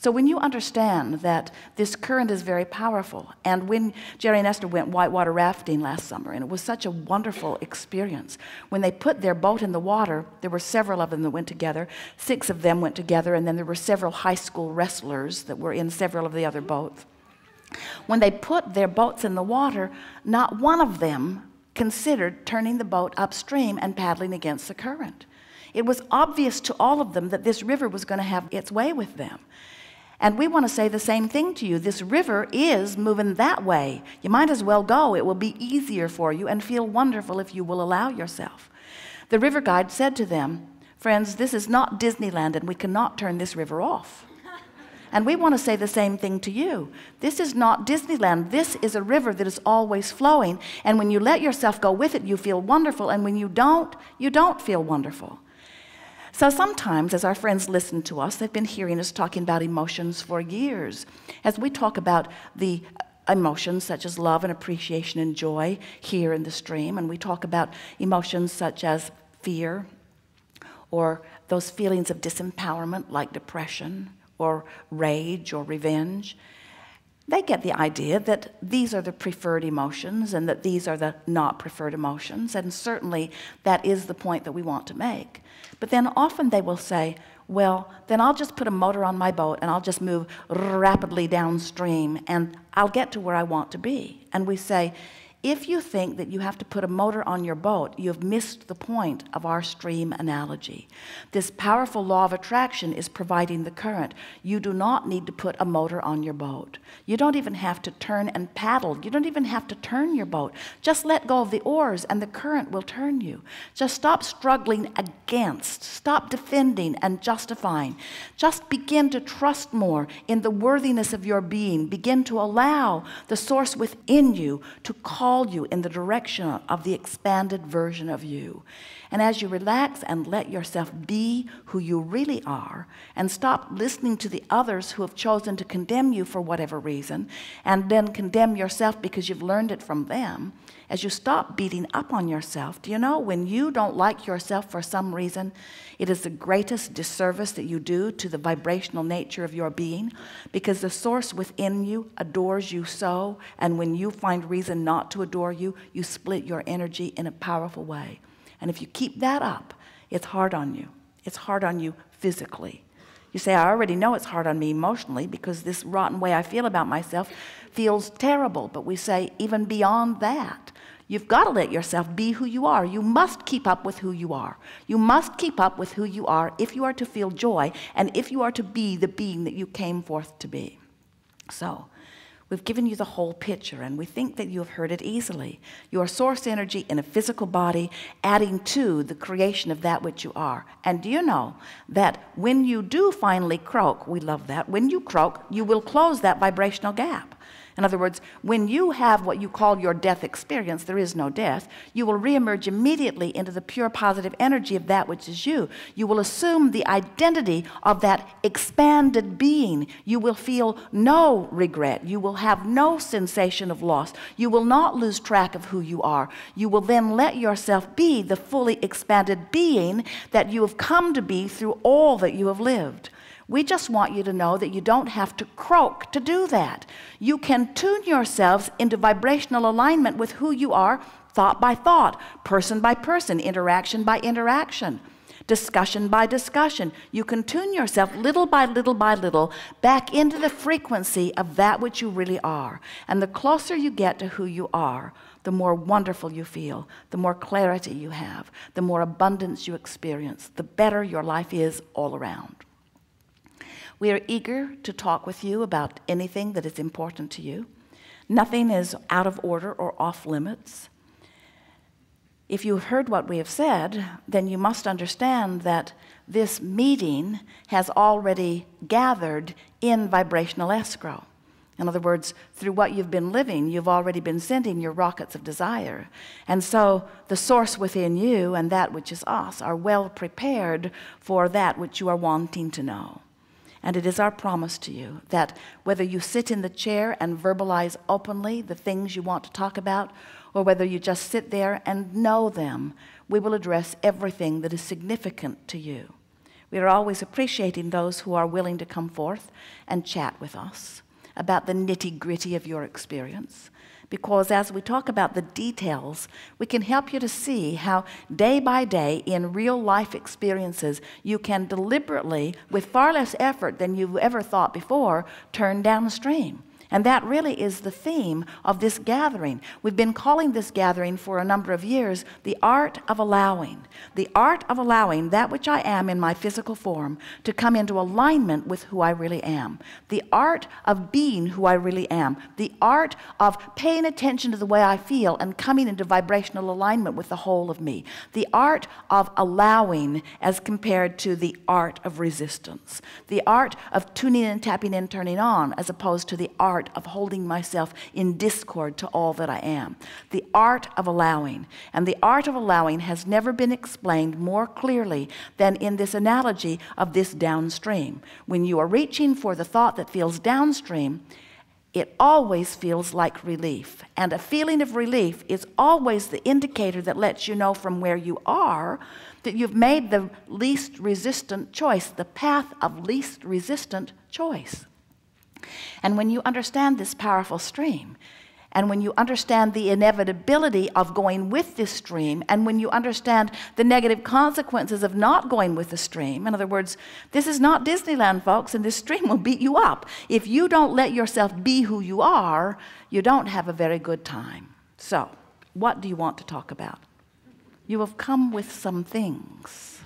So when you understand that this current is very powerful, and when Jerry and Esther went whitewater rafting last summer, and it was such a wonderful experience. When they put their boat in the water, there were several of them that went together. 6 of them went together, and then there were several high school wrestlers that were in several of the other boats. When they put their boats in the water, not one of them considered turning the boat upstream and paddling against the current. It was obvious to all of them that this river was going to have its way with them. And we want to say the same thing to you. This river is moving that way. You might as well go. It will be easier for you and feel wonderful if you will allow yourself. The river guide said to them, friends, this is not Disneyland, and we cannot turn this river off. And we want to say the same thing to you. This is not Disneyland. This is a river that is always flowing. And when you let yourself go with it, you feel wonderful. And when you don't feel wonderful. So sometimes, as our friends listen to us, they've been hearing us talking about emotions for years. As we talk about the emotions such as love and appreciation and joy here in the stream, and we talk about emotions such as fear, or those feelings of disempowerment like depression, or rage, or revenge, they get the idea that these are the preferred emotions and that these are the not preferred emotions, and certainly that is the point that we want to make. But then often they will say, well, then I'll just put a motor on my boat and I'll just move rapidly downstream and I'll get to where I want to be. And we say, if you think that you have to put a motor on your boat, you've missed the point of our stream analogy. This powerful law of attraction is providing the current. You do not need to put a motor on your boat. You don't even have to turn and paddle. You don't even have to turn your boat. Just let go of the oars and the current will turn you. Just stop struggling against. Stop defending and justifying. Just begin to trust more in the worthiness of your being. Begin to allow the source within you to call you in the direction of the expanded version of you. And as you relax and let yourself be who you really are, and stop listening to the others who have chosen to condemn you for whatever reason, and then condemn yourself because you've learned it from them, as you stop beating up on yourself, do you know when you don't like yourself for some reason, it is the greatest disservice that you do to the vibrational nature of your being, because the source within you adores you so, and when you find reason not to adore you, you split your energy in a powerful way. And if you keep that up, it's hard on you. It's hard on you physically. You say, I already know it's hard on me emotionally because this rotten way I feel about myself feels terrible. But we say, even beyond that, you've got to let yourself be who you are. You must keep up with who you are. You must keep up with who you are if you are to feel joy and if you are to be the being that you came forth to be. So, we've given you the whole picture, and we think that you have heard it easily. Your source energy in a physical body adding to the creation of that which you are. And do you know that when you do finally croak, we love that, when you croak, you will close that vibrational gap. In other words, when you have what you call your death experience, there is no death, you will reemerge immediately into the pure positive energy of that which is you. You will assume the identity of that expanded being. You will feel no regret. You will have no sensation of loss. You will not lose track of who you are. You will then let yourself be the fully expanded being that you have come to be through all that you have lived. We just want you to know that you don't have to croak to do that. You can tune yourselves into vibrational alignment with who you are, thought by thought, person by person, interaction by interaction, discussion by discussion. You can tune yourself little by little by little back into the frequency of that which you really are. And the closer you get to who you are, the more wonderful you feel, the more clarity you have, the more abundance you experience, the better your life is all around. We are eager to talk with you about anything that is important to you. Nothing is out of order or off limits. If you've heard what we have said, then you must understand that this meeting has already gathered in vibrational escrow. In other words, through what you've been living, you've already been sending your rockets of desire. And so the source within you and that which is us are well prepared for that which you are wanting to know. And it is our promise to you that whether you sit in the chair and verbalize openly the things you want to talk about, or whether you just sit there and know them, we will address everything that is significant to you. We are always appreciating those who are willing to come forth and chat with us about the nitty-gritty of your experience. Because as we talk about the details, we can help you to see how day by day in real life experiences, you can deliberately, with far less effort than you've ever thought before, turn downstream. And that really is the theme of this gathering. We've been calling this gathering for a number of years the art of allowing. The art of allowing that which I am in my physical form to come into alignment with who I really am. The art of being who I really am. The art of paying attention to the way I feel and coming into vibrational alignment with the whole of me. The art of allowing as compared to the art of resistance. The art of tuning in, tapping in, turning on, as opposed to the art of holding myself in discord to all that I am. The art of allowing. And the art of allowing has never been explained more clearly than in this analogy of this downstream. When you are reaching for the thought that feels downstream, it always feels like relief. And a feeling of relief is always the indicator that lets you know from where you are that you've made the least resistant choice, the path of least resistant choice. And when you understand this powerful stream, and when you understand the inevitability of going with this stream, and when you understand the negative consequences of not going with the stream, in other words, this is not Disneyland, folks, and this stream will beat you up. If you don't let yourself be who you are, you don't have a very good time. So, what do you want to talk about? You have come with some things.